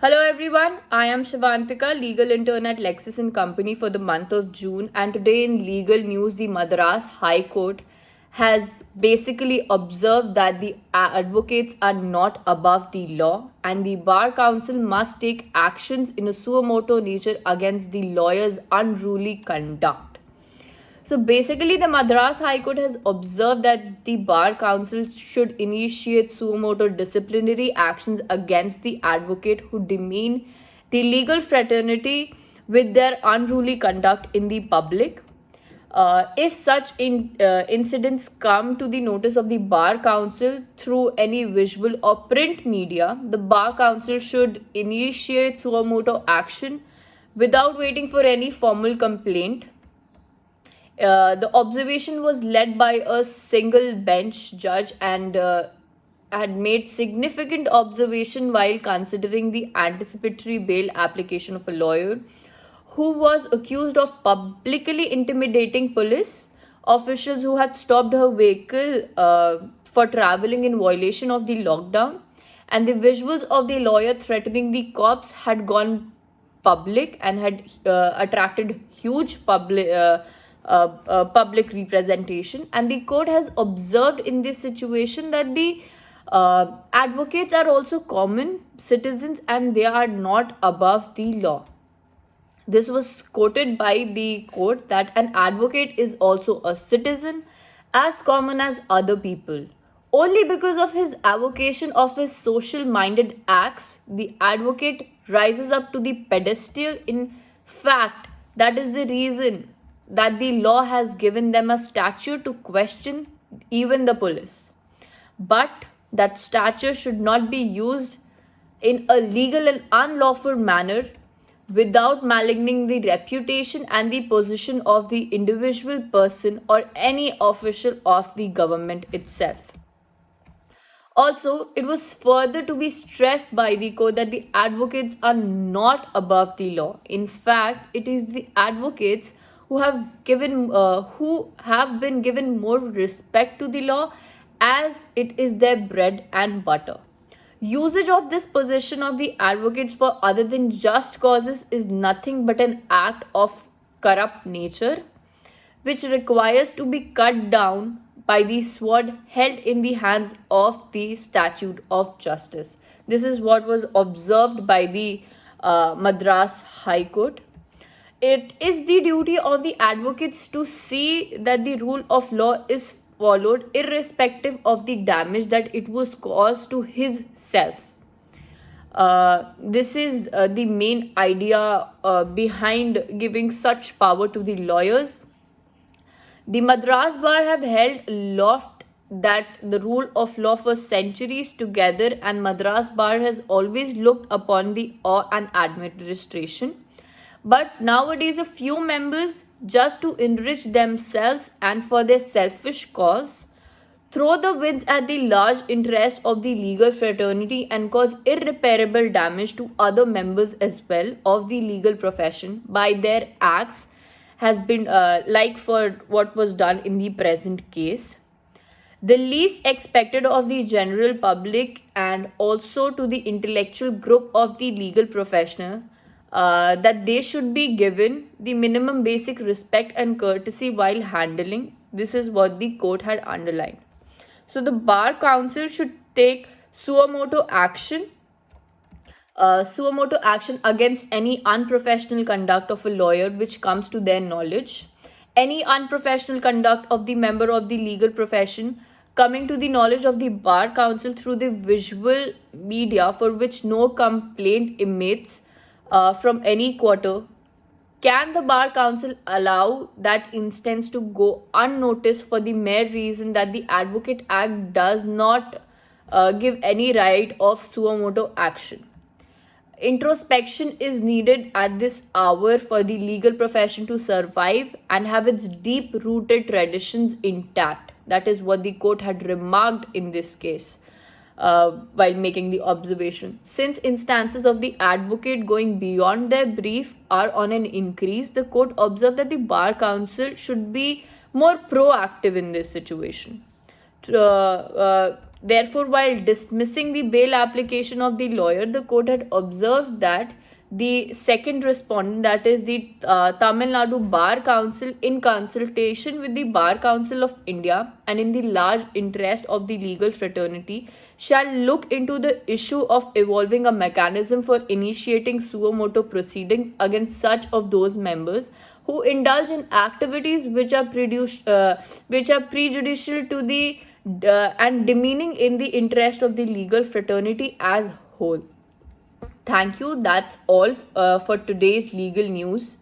Hello everyone, I am Shivantika, legal intern at Lexis and Company for the month of June, and today in legal news the Madras High Court has basically observed that the advocates are not above the law and the Bar Council must take actions in a suo motu nature against the lawyers' unruly conduct. So basically, the Madras High Court has observed that the Bar Council should initiate suo motu disciplinary actions against the advocate who demean the legal fraternity with their unruly conduct in the public. If such incidents come to the notice of the Bar Council through any visual or print media, the Bar Council should initiate suo motu action without waiting for any formal complaint. The observation was led by a single bench judge and had made significant observation while considering the anticipatory bail application of a lawyer who was accused of publicly intimidating police officials who had stopped her vehicle for traveling in violation of the lockdown, and the visuals of the lawyer threatening the cops had gone public and had attracted huge public representation. And the court has observed in this situation that the advocates are also common citizens and they are not above the law. This was quoted by the court that an advocate is also a citizen as common as other people. Only because of his avocation of his social minded acts, the advocate rises up to the pedestal. In fact, that is the reason that the law has given them a stature to question even the police. But that stature should not be used in a legal and unlawful manner without maligning the reputation and the position of the individual person or any official of the government itself. Also, it was further to be stressed by the court that the advocates are not above the law. In fact, it is the advocates who have been given more respect to the law as it is their bread and butter. Usage of this position of the advocates for other than just causes is nothing but an act of corrupt nature, which requires to be cut down by the sword held in the hands of the statute of justice. This is what was observed by the Madras High Court. It is the duty of the advocates to see that the rule of law is followed irrespective of the damage that it was caused to his self. This is the main idea behind giving such power to the lawyers. The Madras Bar have held aloft that the rule of law for centuries together, and Madras Bar has always looked upon the awe and administration. But nowadays, a few members, just to enrich themselves and for their selfish cause, throw the winds at the large interest of the legal fraternity and cause irreparable damage to other members as well of the legal profession by their acts, has been like for what was done in the present case. The least expected of the general public and also to the intellectual group of the legal professional, that they should be given the minimum basic respect and courtesy while handling. This is what the court had underlined. So the Bar Council should take suo motu action against any unprofessional conduct of a lawyer which comes to their knowledge. Any unprofessional conduct of the member of the legal profession coming to the knowledge of the Bar Council through the visual media for which no complaint emanates from any quarter. Can the Bar Council allow that instance to go unnoticed for the mere reason that the Advocate Act does not give any right of suo motu action? Introspection is needed at this hour for the legal profession to survive and have its deep rooted traditions intact. That is what the court had remarked in this case while making the observation. Since instances of the advocate going beyond their brief are on an increase, the court observed that the Bar Council should be more proactive in this situation. Therefore, while dismissing the bail application of the lawyer, the court had observed that the second respondent, that is the Tamil Nadu Bar Council, in consultation with the Bar Council of India and in the large interest of the legal fraternity, shall look into the issue of evolving a mechanism for initiating suo motu proceedings against such of those members who indulge in activities which are prejudicial to the and demeaning in the interest of the legal fraternity as whole. Thank you. That's all for today's legal news.